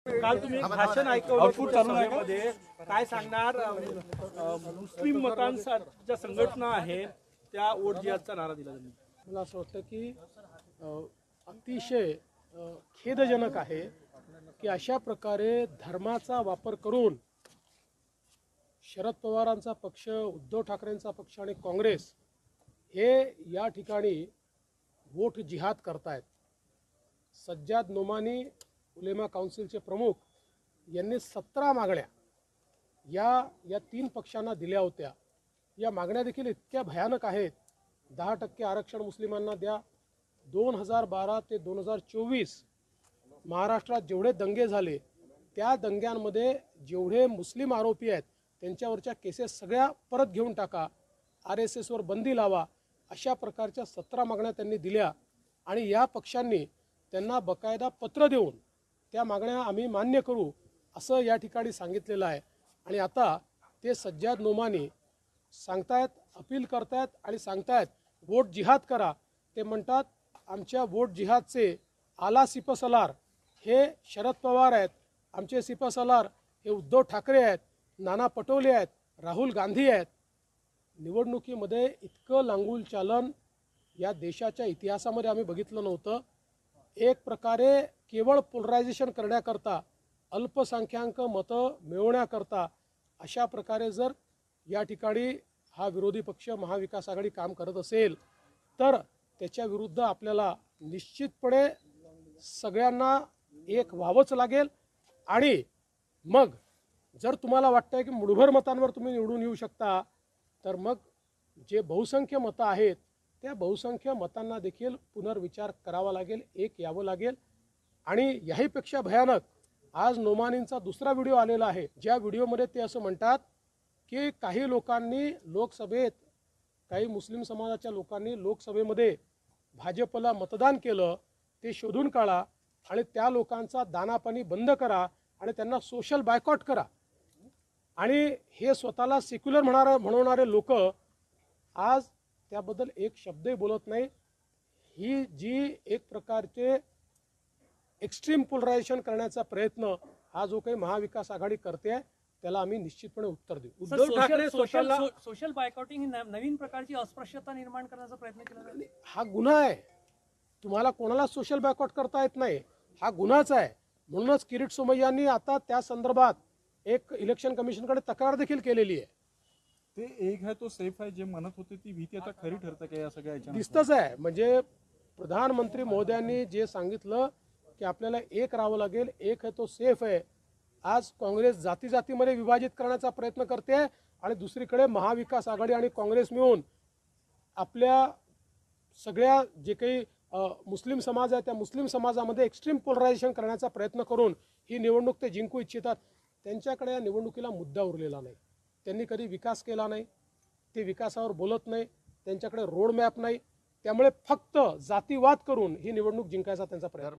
काल तुम्ही भाषण ऐकवलं सभेमध्ये काय सांगणार? मुस्लिम मतांच्या ज्या संघटना आहेत त्या वोट जिहादचा नारा दिला त्यांनी. मला असं वाटतं की अतिशय खेदजनक आहे की अशा प्रकारे धर्माचा वापर करून शरद पवारांचा पक्ष, उद्धव ठाकरेंचा पक्ष आणि काँग्रेस हे या ठिकाणी वोट जिहाद करतायत. सज्जाद नोमानी उलेमा काउन्सिलचे प्रमुख यांनी 17 मागण्या या तीन पक्षांना दिल्या होत्या. या मागण्या देखील इतक्या भयानक आहेत. 10% आरक्षण मुस्लिमांना द्या. 2012 ते 2024 महाराष्ट्रात जेवढे दंगे झाले त्या दंग्यांमध्ये जेवढे मुस्लिम आरोपी आहेत त्यांच्यावरच्या केसेस सगळ्या परत घेऊन टाका. RSSवर बंदी लावा. अशा प्रकारच्या 17 मागण्या त्यांनी दिल्या आणि या पक्षांनी त्यांना बकायदा पत्र देऊन त्या मागण्या आम्ही मान्य करू असं या ठिकाणी सांगितलेलं आहे. आणि आता ते सज्जाद नोमानी सांगतायत, अपील करतायत आणि सांगतायत वोट जिहाद करा. ते म्हणतात आमच्या वोट जिहादचे आला सिपसलार हे शरद पवार आहेत, आमचे सिपसलार हे उद्धव ठाकरे आहेत, नाना पटोले आहेत, राहुल गांधी आहेत. निवडणुकीमध्ये इतकं लांगुल चालन या देशाच्या इतिहासामध्ये आम्ही बघितलं नव्हतं. एक प्रकारे केवळ पोलरायझेशन करण्याकरता, अल्पसंख्याक मतं मिळवण्याकरता अशा प्रकारे जर या ठिकाणी हा विरोधी पक्ष महाविकास आघाडी काम करत असेल तर त्याच्या विरुद्ध आपल्याला निश्चितपणे सगळ्यांना एक व्हावंच लागेल. आणि मग जर तुम्हाला वाटतंय की मुठभर मतांवर तुम्ही निवडून येऊ शकता तर मग जे बहुसंख्य मतं आहेत त्या बहुसंख्य मतांना देखील पुनर्विचार करावा लागेल, एक यावं लागेल. आणि याहीपेक्षा भयानक आज नोमानींचा दुसरा व्हिडिओ आलेला आहे, ज्या व्हिडिओमध्ये ते असं म्हणतात की काही लोकांनी लोकसभेत, काही मुस्लिम समाजाच्या लोकांनी लोकसभेमध्ये भाजपला मतदान केलं, ते शोधून काढा आणि त्या लोकांचा दानापाणी बंद करा आणि त्यांना सोशल बायकॉट करा. आणि हे स्वतःला सेक्युलर म्हणवणारे लोक आज त्याबद्दल एक शब्दही बोलत नाही. ही जी एक प्रकारचे एक्स्ट्रीम पोलरायझेशन करण्याचा प्रयत्न हा जो काही महाविकास आघाडी करते त्याला आम्ही निश्चितपणे उत्तर देऊ. उद्धव ठाकरे सोशल बायकॉटिंग ही नवीन प्रकारची अस्पृश्यता निर्माण करण्याचा प्रयत्न केला जातो. हा गुन्हा आहे. तुम्हाला कोणाला सोशल बायकॉट करता येत नाही, हा गुन्हाच आहे. म्हणूनच किरीट सोमय्यांनी आता त्या संदर्भात एक इलेक्शन कमिशनकडे तक्रार देखील केलेली आहे. ते एक है तो सेफ आहे जे म्हणत होते ती भीती आता खरी ठरते का या सगळ्या याच्यात? दिसतच आहे. म्हणजे प्रधानमंत्री महोदयांनी जे सांगितलं की आपल्याला एक राहावं लागेल, एक है तो सेफ आहे. आज काँग्रेस जाती जातीमध्ये विभाजित करण्याचा प्रयत्न करते आणि दुसरीकडे महाविकास आघाडी आणि काँग्रेस मिळून आपल्या सगळ्या जे काही मुस्लिम समाज आहे त्या मुस्लिम समाजामध्ये एक्स्ट्रीम पोलरायझेशन करण्याचा प्रयत्न करून ही निवडणूक ते जिंकू इच्छितात. त्यांच्याकडे या निवडणुकीला मुद्दा उरलेला नाही. त्यांनी कधी विकास केला नाही, ते विकासावर बोलत नाही, त्यांच्याकडे रोड मॅप नाही. त्यामुळे फक्त जातीवाद करून ही निवडणूक जिंकायचा त्यांचा प्रयत्न.